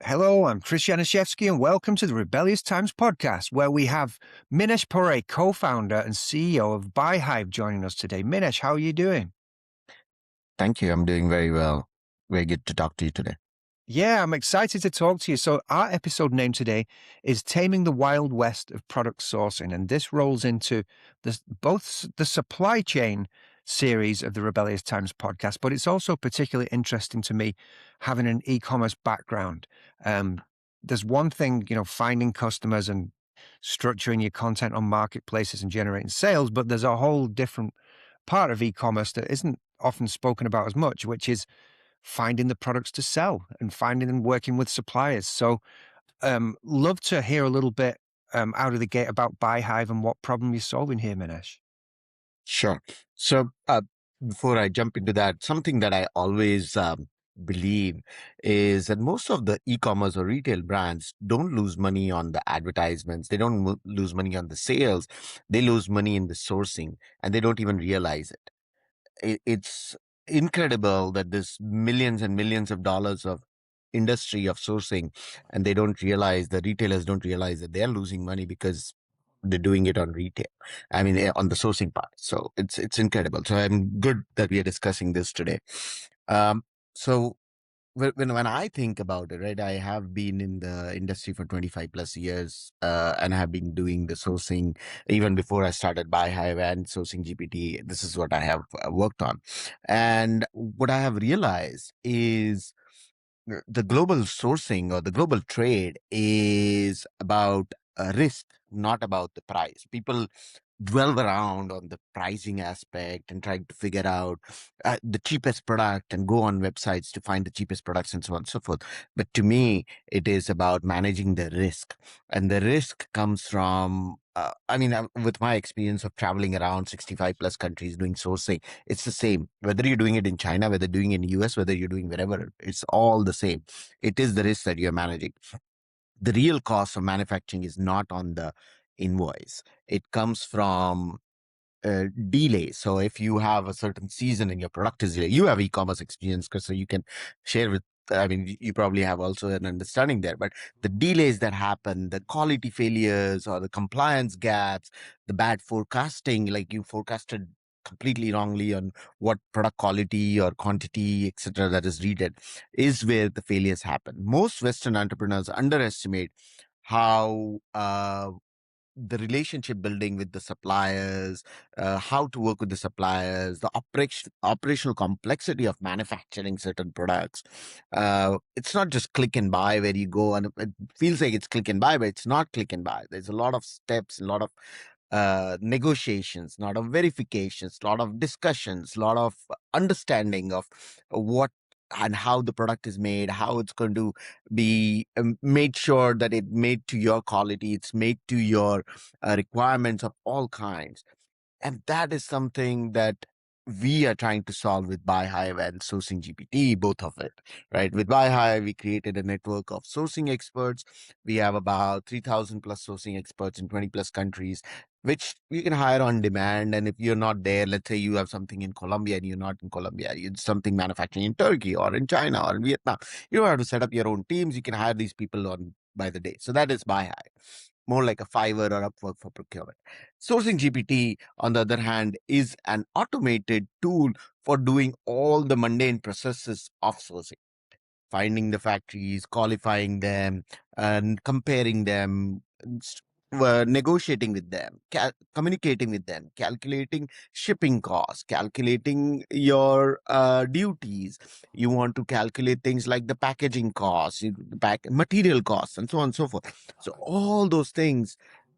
Hello, I'm Chris Januszewski, and welcome to the Rebellious Times Podcast, where we have Minesh Pore, co-founder and CEO of Hive, joining us today. Minesh, how are you doing? Thank you. I'm doing very well. Very good to talk to you today. Yeah, I'm excited to talk to you. So our episode name today is Taming the Wild West of Product Sourcing, and this rolls into both the supply chain series of the Rebellious Times podcast, but it's also particularly interesting to me having an e-commerce background. There's one thing, finding customers and structuring your content on marketplaces and generating sales, but there's a whole different part of e-commerce that isn't often spoken about as much, which is finding the products to sell and finding and working with suppliers. So love to hear a little bit out of the gate about Hive and what problem you're solving here, Minesh. Sure. So before I jump into that, something that I always believe is that most of the e-commerce or retail brands don't lose money on the advertisements. They don't lose money on the sales. They lose money in the sourcing, and they don't even realize it. It's incredible that there's millions and millions of dollars of industry of sourcing, and they don't realize, the retailers don't realize that they're losing money because they're doing it on retail. I mean, on the sourcing part. So it's incredible. So I'm good that we are discussing this today. So when I think about it, right, I have been in the industry for 25 plus years, and I have been doing the sourcing even before I started Hive and sourcing GPT. This is what I have worked on. And what I have realized is the global sourcing or the global trade is about risk, not about the price. People dwell around on the pricing aspect and trying to figure out the cheapest product and go on websites to find the cheapest products and so on and so forth. But to me, it is about managing the risk. And the risk comes from, with my experience of traveling around 65 plus countries doing sourcing, it's the same. Whether you're doing it in China, whether doing it in the US, whether you're doing wherever, it's all the same. It is the risk that you're managing. The real cost of manufacturing is not on the invoice. It comes from delay. So if you have a certain season and your product is delayed, you have e-commerce experience, so you can share with, you probably have also an understanding there, but the delays that happen, the quality failures or the compliance gaps, the bad forecasting, like you forecasted completely wrongly on what product quality or quantity, etc., that is needed, is where the failures happen. Most Western entrepreneurs underestimate how the relationship building with the suppliers, how to work with the suppliers, the operational complexity of manufacturing certain products. It's not just click and buy where you go and it feels like it's click and buy, but it's not click and buy. There's a lot of steps, a lot of negotiations, a lot of verifications, a lot of discussions, a lot of understanding of what and how the product is made, how it's going to be made sure that it made to your quality, it's made to your requirements of all kinds. And that is something that we are trying to solve with Hive and sourcing GPT, both of it, right? With Hive, we created a network of sourcing experts. We have about 3,000 plus sourcing experts in 20 plus countries, which you can hire on demand. And if you're not there, let's say you have something in Colombia and you're not in Colombia, you something manufacturing in Turkey or in China or in Vietnam, you don't have to set up your own teams. You can hire these people on by the day. So that is Hive, more like a Fiverr or Upwork for procurement. Sourcing GPT, on the other hand, is an automated tool for doing all the mundane processes of sourcing, finding the factories, qualifying them, and comparing them, negotiating with them, communicating with them, calculating shipping costs, calculating your duties. You want to calculate things like the packaging costs, the material costs, and so on and so forth. So all those things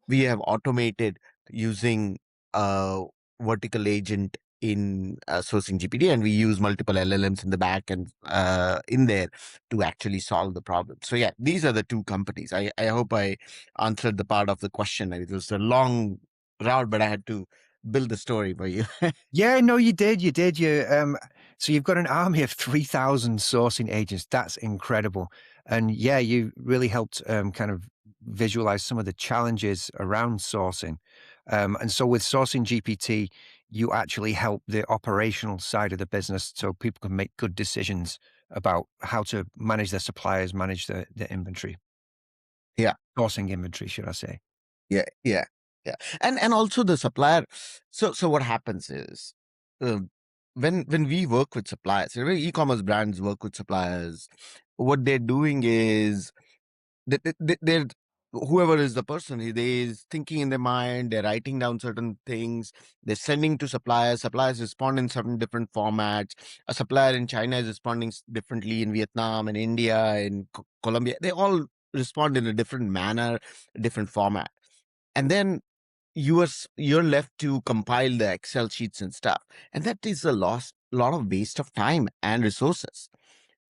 we have automated using a vertical agent in sourcing GPT, and we use multiple LLMs in the back and in there to actually solve the problem. So yeah, these are the two companies. I hope I answered the part of the question. It was a long route, but I had to build the story for you. Yeah, no, you did. So you've got an army of 3,000 sourcing agents. That's incredible. And yeah, you really helped kind of visualize some of the challenges around sourcing. And so with sourcing GPT, you actually help the operational side of the business so people can make good decisions about how to manage their suppliers, manage the inventory, Yeah. sourcing inventory, should I say? Yeah, yeah, yeah. And also the supplier. So what happens is, uh, when we work with suppliers, when e-commerce brands work with suppliers, what they're doing is they're whoever is the person, they is thinking in their mind, they're writing down certain things, they're sending to suppliers. Suppliers respond in certain different formats. A supplier in China is responding differently, in Vietnam, in India, in Colombia. They all respond in a different manner, different format. And then you're left to compile the Excel sheets and stuff, and that is a lot of waste of time and resources.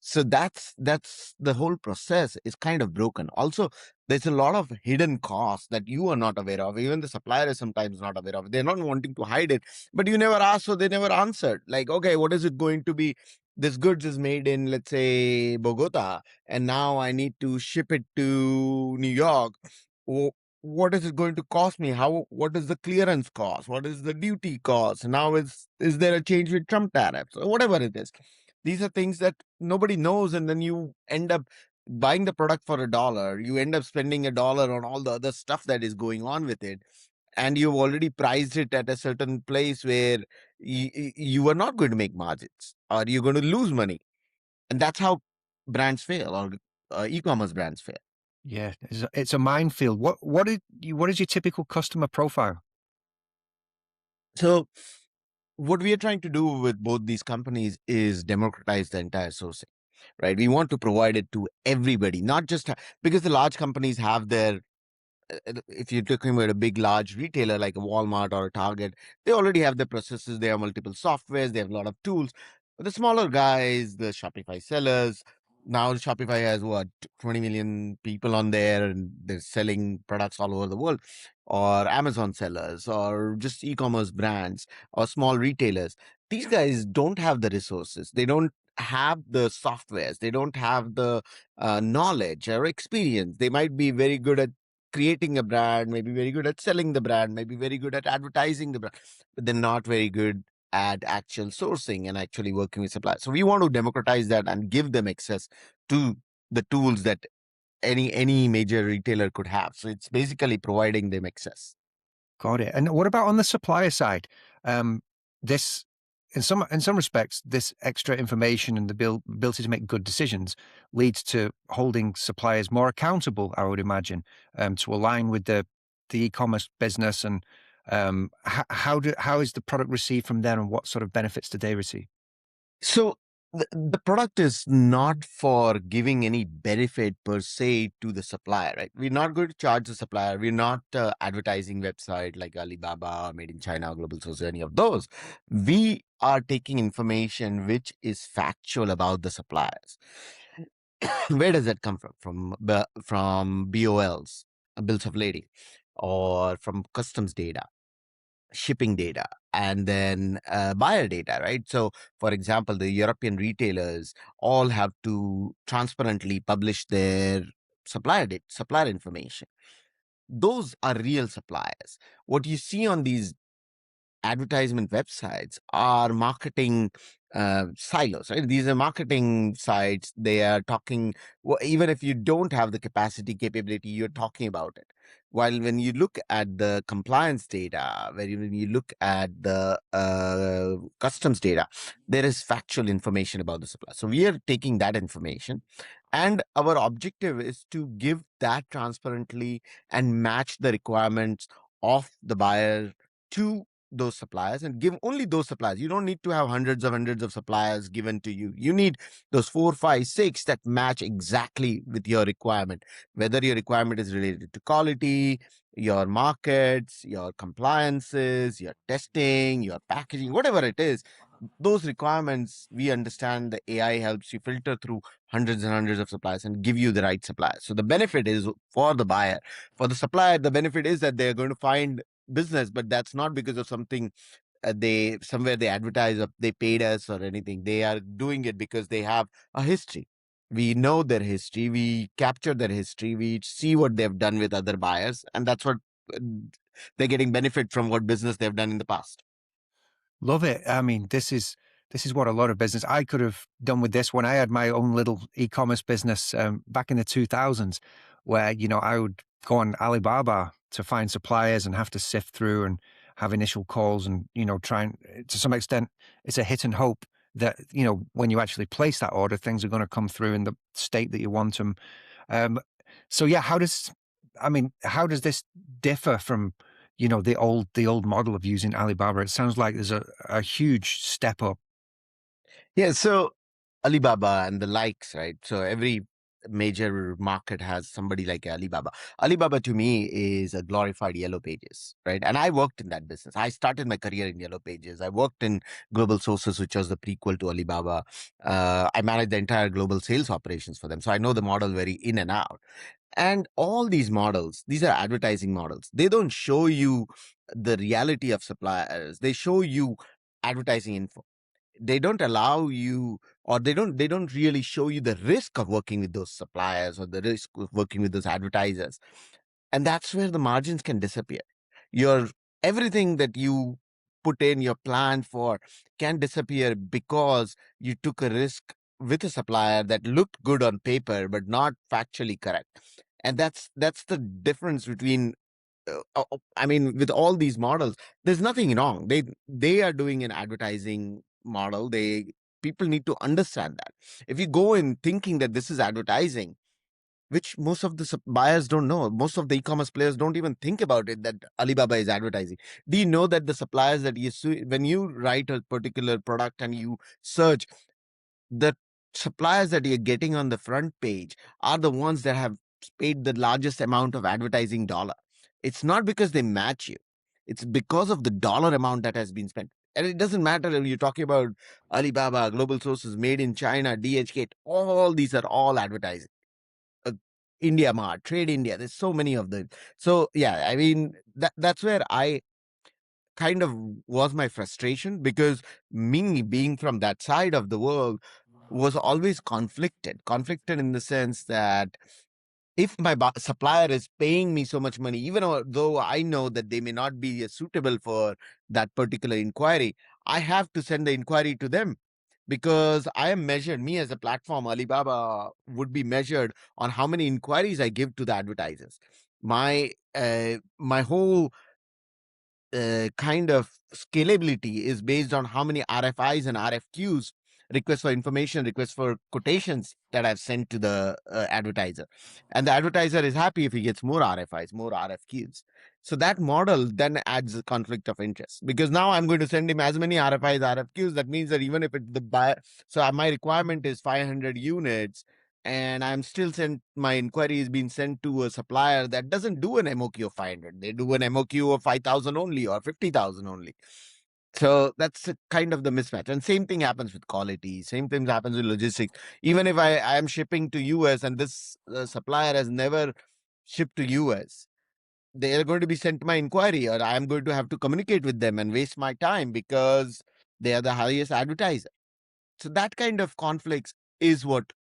So that's the whole process is kind of broken. Also, there's a lot of hidden costs that you are not aware of. Even the supplier is sometimes not aware of. They're not wanting to hide it, but you never asked, so they never answered. Like, okay, what is it going to be? This goods is made in, let's say, Bogota, and now I need to ship it to New York. What is it going to cost me? What is the clearance cost? What is the duty cost? Now is there a change with Trump tariffs or whatever it is? These are things that nobody knows, and then you end up buying the product for $1. You end up spending $1 on all the other stuff that is going on with it, and you've already priced it at a certain place where you are not going to make margins, or you're going to lose money, and that's how brands fail, or e-commerce brands fail. Yeah, it's a minefield. What is your typical customer profile? So what we are trying to do with both these companies is democratize the entire sourcing, right? We want to provide it to everybody, not just because the large companies have their, if you're talking about a big, large retailer like a Walmart or a Target, they already have their processes. They have multiple softwares. They have a lot of tools. But the smaller guys, the Shopify sellers, now Shopify has what, 20 million people on there, and they're selling products all over the world. Or Amazon sellers, or just e-commerce brands, or small retailers. These guys don't have the resources. They don't have the softwares. They don't have the knowledge or experience. They might be very good at creating a brand, maybe very good at selling the brand, maybe very good at advertising the brand, but they're not very good at actual sourcing and actually working with suppliers. So we want to democratize that and give them access to the tools that any major retailer could have. So it's basically providing them access. Got it. And what about on the supplier side? This, in some respects, this extra information and the ability to make good decisions leads to holding suppliers more accountable, I would imagine, to align with the e-commerce business. And how is the product received from them, and what sort of benefits do they receive? So the product is not for giving any benefit per se to the supplier, right? We're not going to charge the supplier. We're not advertising website like Alibaba, Made in China, Global Source, any of those. We are taking information which is factual about the suppliers. Where does that come from? From BOLs, bills of lading, or from customs data, shipping data, and then buyer data, right? So, for example, the European retailers all have to transparently publish their supplier information. Those are real suppliers. What you see on these advertisement websites are marketing silos, right? These are marketing sites. They are talking, well, even if you don't have the capability, you're talking about it. While when you look at the compliance data, when you look at the customs data, there is factual information about the supply. So we are taking that information, and our objective is to give that transparently and match the requirements of the buyer to those suppliers, and give only those suppliers. You don't need to have hundreds of suppliers given to you. You need those 4, 5, 6 that match exactly with your requirement, whether your requirement is related to quality, your markets, your compliances, your testing, your packaging, whatever it is. Those requirements, we understand the AI helps you filter through hundreds and hundreds of suppliers and give you the right suppliers. So the benefit is for the buyer. For the supplier, the benefit is that they're going to find business, but that's not because of something they somewhere they advertise or they paid us or anything. They are doing it because they have a history. We know their history, we capture their history, we see what they've done with other buyers, and that's what uh, they're getting benefit from, what business they've done in the past. Love it. I mean, this is this is what a lot of business I could have done with this when I had my own little e-commerce business back in the 2000s, where, I would go on Alibaba to find suppliers and have to sift through and have initial calls and, try and to some extent, it's a hit and hope that, when you actually place that order, things are going to come through in the state that you want them. Um, so yeah, how does this differ from, the old model of using Alibaba? It sounds like there's a huge step up. Yeah, so Alibaba and the likes, right? So every major market has somebody like Alibaba. Alibaba to me is a glorified Yellow Pages, right? And I worked in that business. I started my career in Yellow Pages. I worked in Global Sources, which was the prequel to Alibaba. I managed the entire global sales operations for them. So I know the model very in and out. And all these models, these are advertising models. They don't show you the reality of suppliers. They show you advertising info. They don't allow you, or they don't really show you the risk of working with those suppliers or the risk of working with those advertisers. And that's where the margins can disappear. Your Everything that you put in your plan for can disappear because you took a risk with a supplier that looked good on paper but not factually correct. And that's the difference between I mean, with all these models, there's nothing wrong. They are doing an advertising model. People need to understand that. If you go in thinking that this is advertising, which most of the buyers don't know, most of the e-commerce players don't even think about it, that Alibaba is advertising. Do you know that the suppliers that when you write a particular product and you search, the suppliers that you're getting on the front page are the ones that have paid the largest amount of advertising dollar. It's not because they match you. It's because of the dollar amount that has been spent. And it doesn't matter if you're talking about Alibaba, Global Sources, Made in China, DHK, all these are all advertising. Uh, India Mart, Trade India, there's so many of them. So yeah, I mean, that's where I kind of was my frustration, because me being from that side of the world was always conflicted in the sense that if my supplier is paying me so much money, even though I know that they may not be suitable for that particular inquiry, I have to send the inquiry to them, because I am measured, me as a platform, Alibaba would be measured on how many inquiries I give to the advertisers. My whole kind of scalability is based on how many RFIs and RFQs, requests for information, requests for quotations, that I've sent to the advertiser. And the advertiser is happy if he gets more RFIs, more RFQs. So that model then adds a conflict of interest, because now I'm going to send him as many RFIs, RFQs. That means that even if the buyer, so my requirement is 500 units, and I'm still sent, my inquiry is being sent to a supplier that doesn't do an MOQ of 500. They do an MOQ of 5,000 only, or 50,000 only. So that's kind of the mismatch. And same thing happens with quality. Same thing happens with logistics. Even if I am shipping to US and this supplier has never shipped to US, they are going to be sent my inquiry, or I am going to have to communicate with them and waste my time because they are the highest advertiser. So that kind of conflicts is what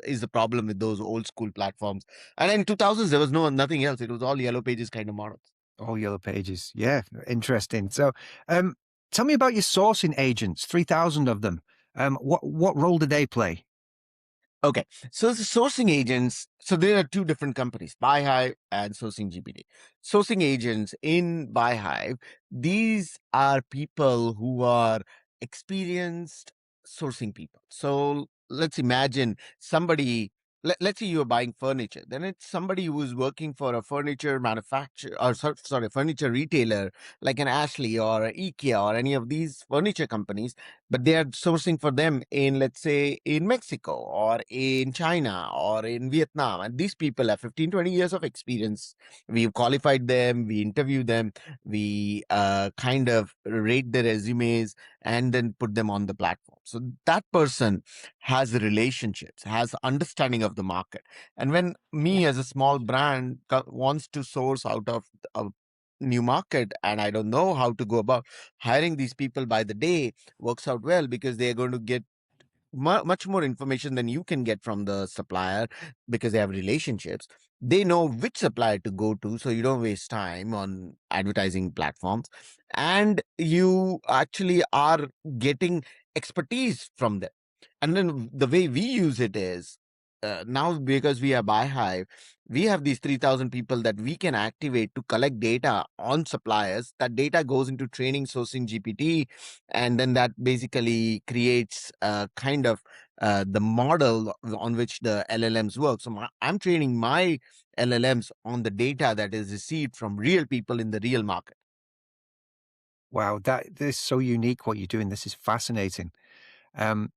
is the problem with those old school platforms. And in 2000s, there was nothing else. It was all Yellow Pages kind of models. All Yellow Pages. Yeah, interesting. So, tell me about your sourcing agents, 3,000 of them. What role do they play? Okay, so the sourcing agents, so there are two different companies, BuyHive and Sourcing GPT. Sourcing agents in BuyHive, these are people who are experienced sourcing people. So let's imagine somebody, let's say you're buying furniture, then it's somebody who is working for a furniture manufacturer, or sorry, furniture retailer, like an Ashley or IKEA or any of these furniture companies, but they are sourcing for them in, let's say, in Mexico or in China or in Vietnam. And these people have 15, 20 years of experience. We've qualified them, we interview them, we kind of rate their resumes and then put them on the platform. So that person has relationships, has understanding of the market. And when me as a small brand wants to source out of a new market, and I don't know how to go about hiring these people by the day, works out well, because they're going to get much more information than you can get from the supplier because they have relationships. They know which supplier to go to, so you don't waste time on advertising platforms, and you actually are getting expertise from them. And then the way we use it is, now because we are by Hive, we have these 3,000 people that we can activate to collect data on suppliers. That data goes into training sourcing GPT, and then that basically creates kind of the model on which the LLMs work. So I'm training my LLMs on the data that is received from real people in the real market. Wow, this is so unique what you're doing. This is fascinating. Um,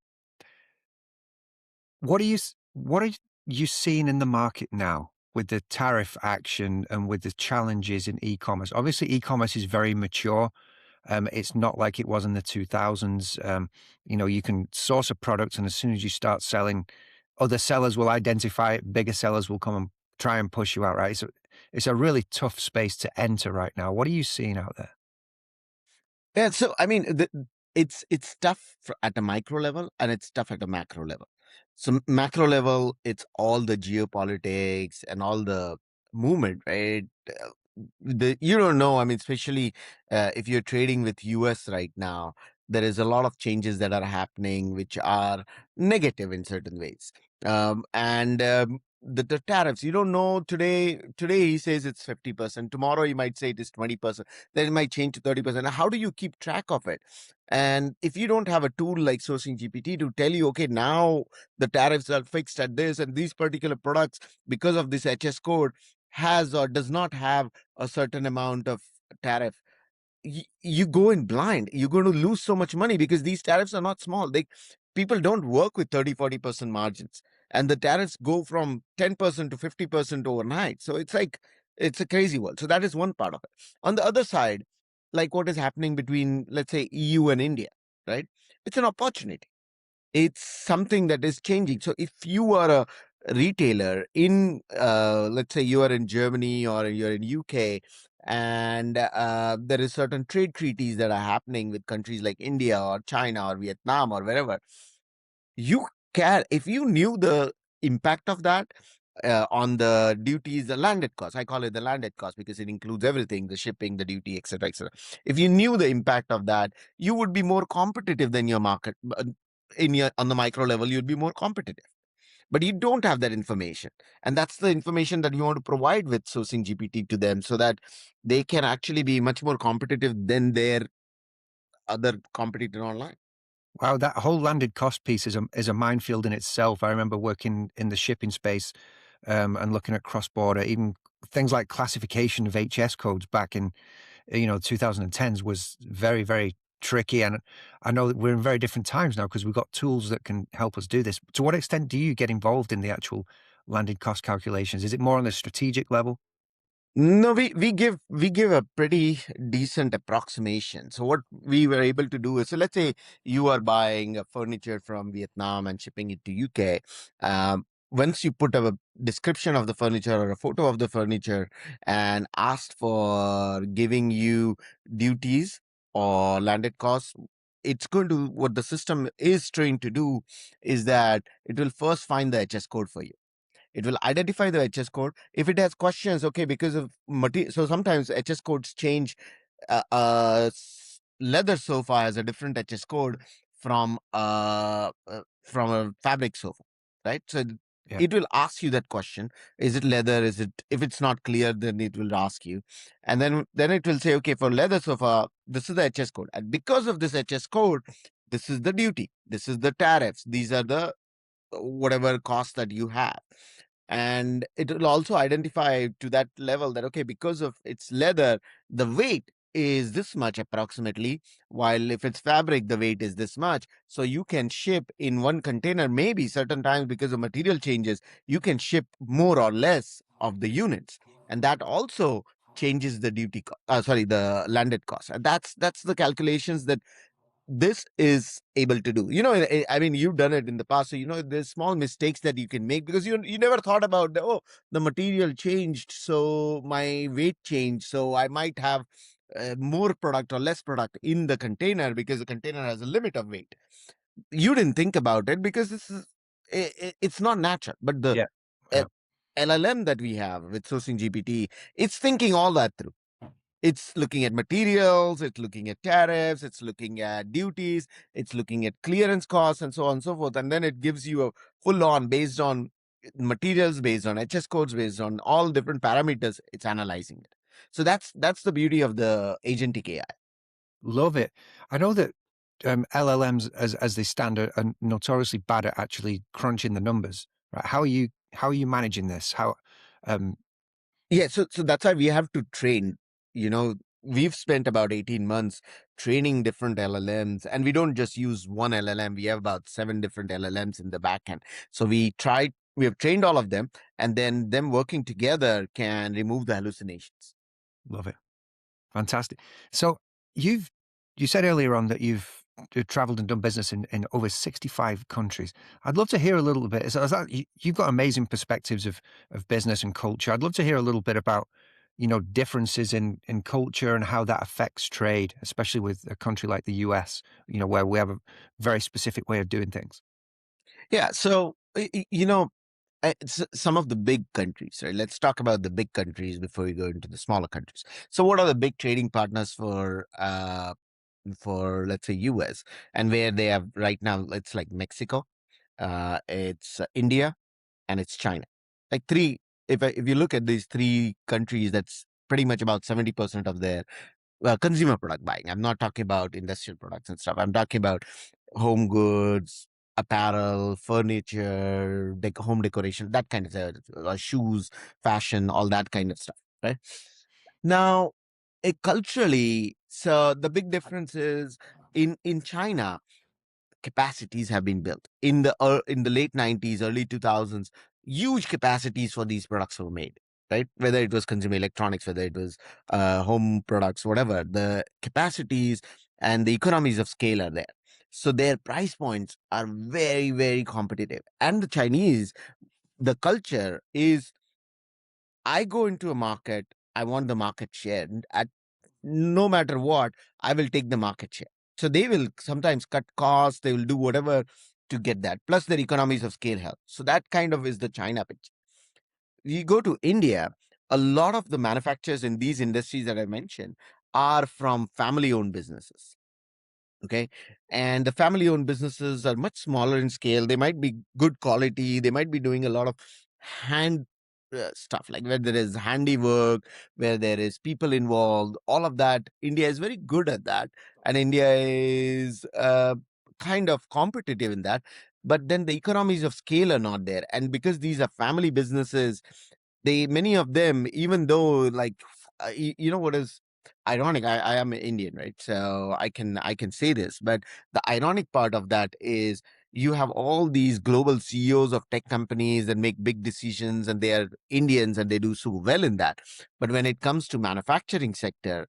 what are you seeing in the market now with the tariff action and with the challenges in e-commerce? Obviously, e-commerce is very mature. It's not like it was in the 2000s. You can source a product, and as soon as you start selling, other sellers will identify it. Bigger sellers will come and try and push you out. Right? It's a really tough space to enter right now. What are you seeing out there? Yeah, so I mean, it's tough at a micro level and it's tough at a macro level. So macro level, it's all the geopolitics and all the movement, right? You don't know. I mean, especially if you're trading with US right now, there is a lot of changes that are happening which are negative in certain ways. And the tariffs, you don't know today. Today he says it's 50%. Tomorrow he might say it is 20%. Then it might change to 30%. How do you keep track of it? And if you don't have a tool like Sourcing GPT to tell you, okay, now the tariffs are fixed at this, and these particular products, because of this HS code, has or does not have a certain amount of tariff, you go in blind. You're going to lose so much money because these tariffs are not small. People don't work with 30-40% margins, and the tariffs go from 10% to 50% overnight. So it's a crazy world. So that is one part of it. On the other side, like what is happening between, let's say, EU and India, right? It's an opportunity. It's something that is changing. So if you are a retailer in, let's say you are in Germany or you're in UK, and there is certain trade treaties that are happening with countries like India or China or Vietnam or wherever, you can, if you knew the impact of that on the duties, the landed cost, I call it the landed cost because it includes everything, the shipping, the duty, etc., etc. If you knew the impact of that, you would be more competitive than your market. On the micro level, you'd be more competitive, but you don't have that information, and that's the information that you want to provide with Sourcing GPT to them, so that they can actually be much more competitive than their other competitor online. Wow, that whole landed cost piece is a minefield in itself. I remember working in the shipping space and looking at cross border, even things like classification of HS codes back in 2010s was very, very tricky. And I know that we're in very different times now because we've got tools that can help us do this. To what extent do you get involved in the actual landed cost calculations? Is it more on the strategic level? No, we give a pretty decent approximation. So what we were able to do is, so let's say you are buying a furniture from Vietnam and shipping it to UK. Once you put a description of the furniture or a photo of the furniture and asked for giving you duties or landed costs, it's going to, what the system is trained to do is that it will first find the HS code for you. It will identify the HS code. If it has questions, okay, because of material, so sometimes HS codes change. Leather sofa has a different HS code from a fabric sofa, right? So Yeah. it will ask you that question: Is it leather? Is it? If it's not clear, then it will ask you, and then it will say, okay, for leather sofa, this is the HS code, and because of this HS code, this is the duty, this is the tariffs, these are the whatever cost that you have. And it will also identify to that level that, okay, because of its leather, the weight is this much approximately, while if it's fabric, the weight is this much. So you can ship in one container, maybe certain times because of material changes, you can ship more or less of the units, and that also changes the the landed cost. And that's the calculations that this is able to do. I mean, you've done it in the past, so there's small mistakes that you can make because you never thought about the material changed, so my weight changed, so I might have more product or less product in the container because the container has a limit of weight. you didn't think about it because it's not natural. But the Yeah. L- LLM that we have with Sourcing GPT, it's thinking all that through. It's looking at materials, it's looking at tariffs, it's looking at duties, it's looking at clearance costs, and so on and so forth. And then it gives you a full on based on materials, based on HS codes, based on all different parameters. It's analyzing it. So that's the beauty of the agentic AI. Love it. I know that LLMs, as they stand, are notoriously bad at actually crunching the numbers. Right? How are you managing this? How? Um, Yeah, so that's why we have to train. We've spent about 18 months training different LLMs, and we don't just use one LLM. We have about 7 different LLMs in the back end. So we have trained all of them, and then them working together can remove the hallucinations. Love it. Fantastic. So you said earlier on that you've traveled and done business in over 65 countries. I'd love to hear a little bit. You've got amazing perspectives of business and culture. I'd love to hear a little bit about, differences in culture and how that affects trade, especially with a country like the US, where we have a very specific way of doing things. Yeah, so it's some of the big countries, right? Let's talk about the big countries before we go into the smaller countries. So, what are the big trading partners for let's say US, and where they have right now? It's like Mexico, it's India, and it's China. Like three. If you look at these 3 countries, that's pretty much about 70% of their consumer product buying. I'm not talking about industrial products and stuff. I'm talking about home goods, apparel, furniture, home decoration, that kind of stuff, shoes, fashion, all that kind of stuff, right? Now, culturally, so the big difference is in China, capacities have been built in the late 90s, early 2000s. Huge capacities for these products were made, right? Whether it was consumer electronics, whether it was home products, whatever, the capacities and the economies of scale are there, so their price points are very, very competitive. And the Chinese, the culture is, I go into a market, I want the market share, and at no matter what, I will take the market share. So they will sometimes cut costs, they will do whatever to get that. Plus their economies of scale help. So that kind of is the China picture. You go to India, a lot of the manufacturers in these industries that I mentioned are from family owned businesses. Okay. And the family owned businesses are much smaller in scale. They might be good quality. They might be doing a lot of hand stuff, like where there is handiwork, where there is people involved, all of that. India is very good at that. And India is kind of competitive in that. But then the economies of scale are not there. And because these are family businesses, many of them, even though like, you know what is ironic, I am Indian, right? So I can say this, but the ironic part of that is you have all these global CEOs of tech companies that make big decisions, and they are Indians and they do so well in that. But when it comes to manufacturing sector,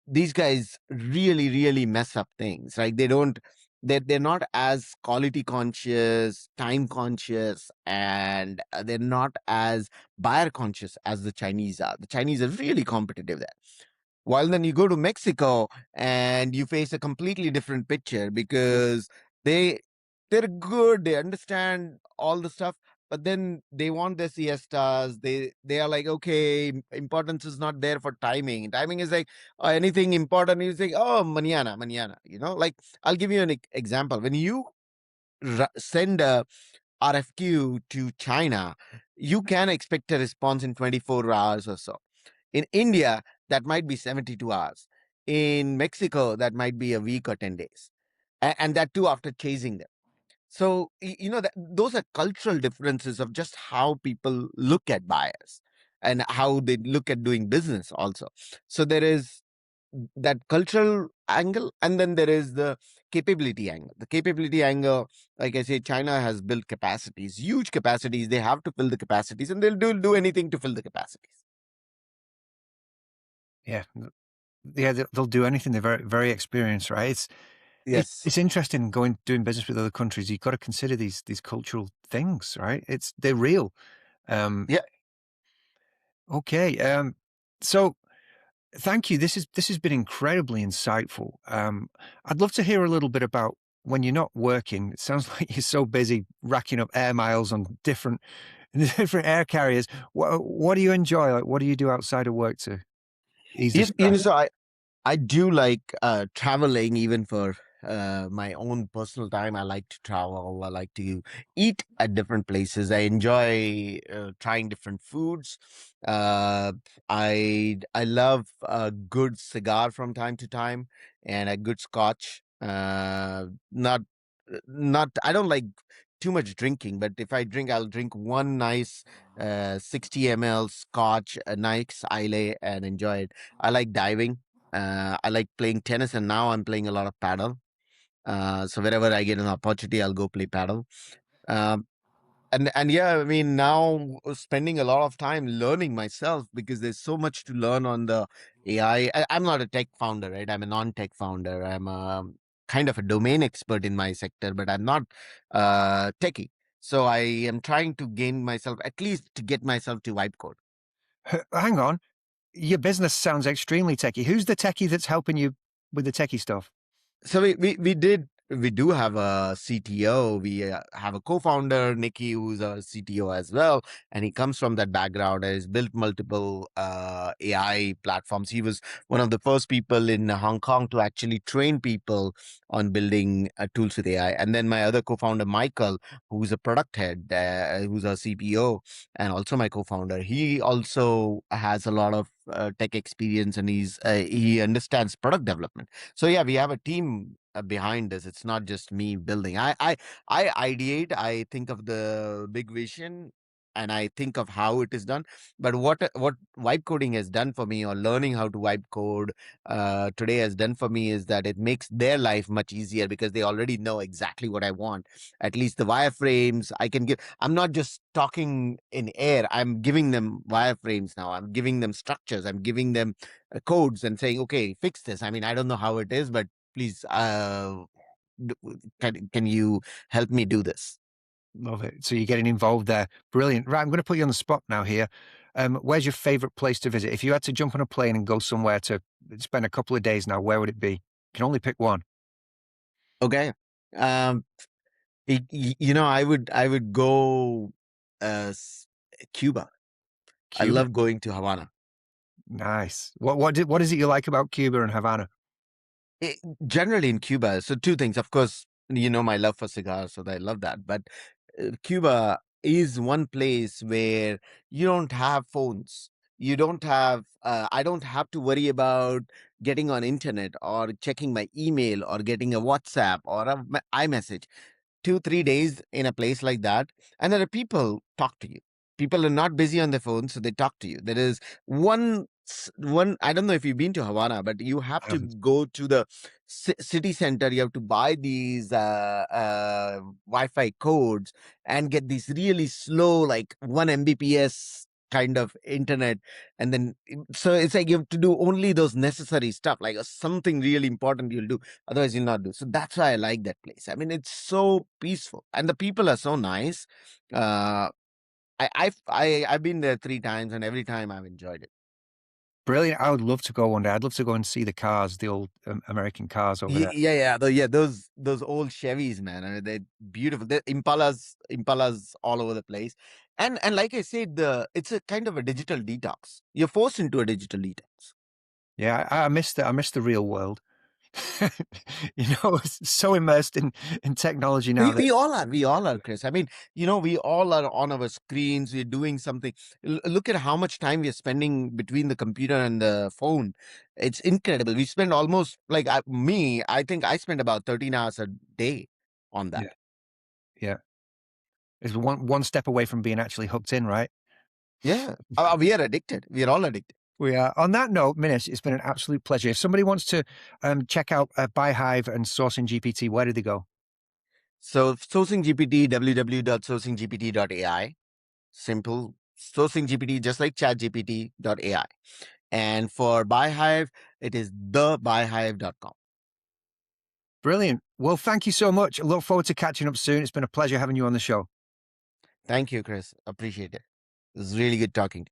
these guys really, really mess up things. Like they're not as quality conscious, time conscious, and they're not as buyer conscious as the Chinese are. The Chinese are really competitive there. While then you go to Mexico and you face a completely different picture, because they they're good, they understand all the stuff, but then they want their siestas. They are like, okay, importance is not there for timing. Timing is like anything important is like, oh, mañana, mañana. Like I'll give you an example. When you send a RFQ to China, you can expect a response in 24 hours or so. In India, that might be 72 hours. In Mexico, that might be a week or 10 days. And that too after chasing them. So, those are cultural differences of just how people look at buyers and how they look at doing business also. So there is that cultural angle, and then there is the capability angle. The capability angle, like I say, China has built capacities, huge capacities. They have to fill the capacities, and they'll do anything to fill the capacities. Yeah. Yeah, they'll do anything. They're very, very experienced, right? Yes. It's interesting doing business with other countries. You've got to consider these cultural things, right? They're real. Um, Yeah. okay. So thank you. This has been incredibly insightful. I'd love to hear a little bit about when you're not working, it sounds like you're so busy racking up air miles on different different air carriers. What do you enjoy? Like, what do you do outside of work to ease the stress? So I do like traveling even for my own personal time. I like to travel. I like to eat at different places. I enjoy trying different foods. Uh, I love a good cigar from time to time and a good scotch. Not I don't like too much drinking, but if I drink, I'll drink one nice 60 ml scotch, a nice Islay, and enjoy it. I like diving. I like playing tennis, and now I'm playing a lot of paddle. So wherever I get an opportunity, I'll go play paddle. Um, and yeah, I mean, now spending a lot of time learning myself because there's so much to learn on the AI. I'm not a tech founder, right? I'm a non-tech founder. I'm a kind of a domain expert in my sector, but I'm not techie. So I am trying to gain myself, at least to get myself to vibe code. Hang on, your business sounds extremely techie. Who's the techie that's helping you with the techie stuff? So we do have a CTO. We have a co-founder, Nikki, who's a CTO as well, and he comes from that background. And has built multiple AI platforms. He was one of the first people in Hong Kong to actually train people on building tools with AI. And then my other co-founder, Michael, who's a product head, who's a CPO, and also my co-founder. He also has a lot of tech experience, and he understands product development. So yeah, we have a team behind us. It's not just me building. I ideate. I think of the big vision, and I think of how it is done. But what vibe coding has done for me, or learning how to vibe code today has done for me, is that it makes their life much easier because they already know exactly what I want. At least the wireframes I can give. I'm not just talking in air. I'm giving them wireframes now. I'm giving them structures. I'm giving them codes and saying, okay, fix this. I mean, I don't know how it is, but please, can you help me do this? Love it. So you're getting involved there. Brilliant. Right, I'm going to put you on the spot now here. Where's your favorite place to visit? If you had to jump on a plane and go somewhere to spend a couple of days now, where would it be? You can only pick one. Okay. Um, I would go Cuba. I Cuba. love going to Havana. Nice. What is it you like about Cuba and Havana? Eh, Generally in Cuba, so two things. Of course, my love for cigars, so I love that. But Cuba is one place where you don't have phones. You don't have. I don't have to worry about getting on internet or checking my email or getting a WhatsApp or a iMessage. 2 3 days in a place like that, and there are people talk to you. People are not busy on their phones, so they talk to you. There is one. I don't know if you've been to Havana, but you have I to haven't. go to the city center. You have to buy these Wi-Fi codes and get these really slow, like 1 Mbps kind of internet, and then so it's like you have to do only those necessary stuff, like something really important you'll do. Otherwise, you'll not do. So that's why I like that place. I mean, it's so peaceful, and the people are so nice. Uh, I've been there 3 times, and every time I've enjoyed it. Brilliant. I would love to go one day. I'd love to go and see the cars, the old American cars over there. Yeah. Those old Chevys, man. I mean, they're beautiful. They're Impalas all over the place. And like I said, it's a kind of a digital detox. You're forced into a digital detox. Yeah, I miss the real world. It's so immersed in technology now We, that we all are. We all are, Chris. I mean, we all are on our screens. We're doing something. Look at how much time we're spending between the computer and the phone. It's incredible. We spend almost like I think I spend about 13 hours a day on that. yeah, yeah. It's one step away from being actually hooked in, right? Yeah. We are addicted. We are all addicted. We are. On that note, Minesh, it's been an absolute pleasure. If somebody wants to check out Buy Hive and Sourcing GPT, where do they go? So Sourcing GPT, www.sourcinggpt.ai. Simple. Sourcing GPT, just like chatgpt.ai. And for BuyHive, it is thebuyhive.com. Brilliant. Well, thank you so much. I look forward to catching up soon. It's been a pleasure having you on the show. Thank you, Chris. Appreciate it. It was really good talking to you.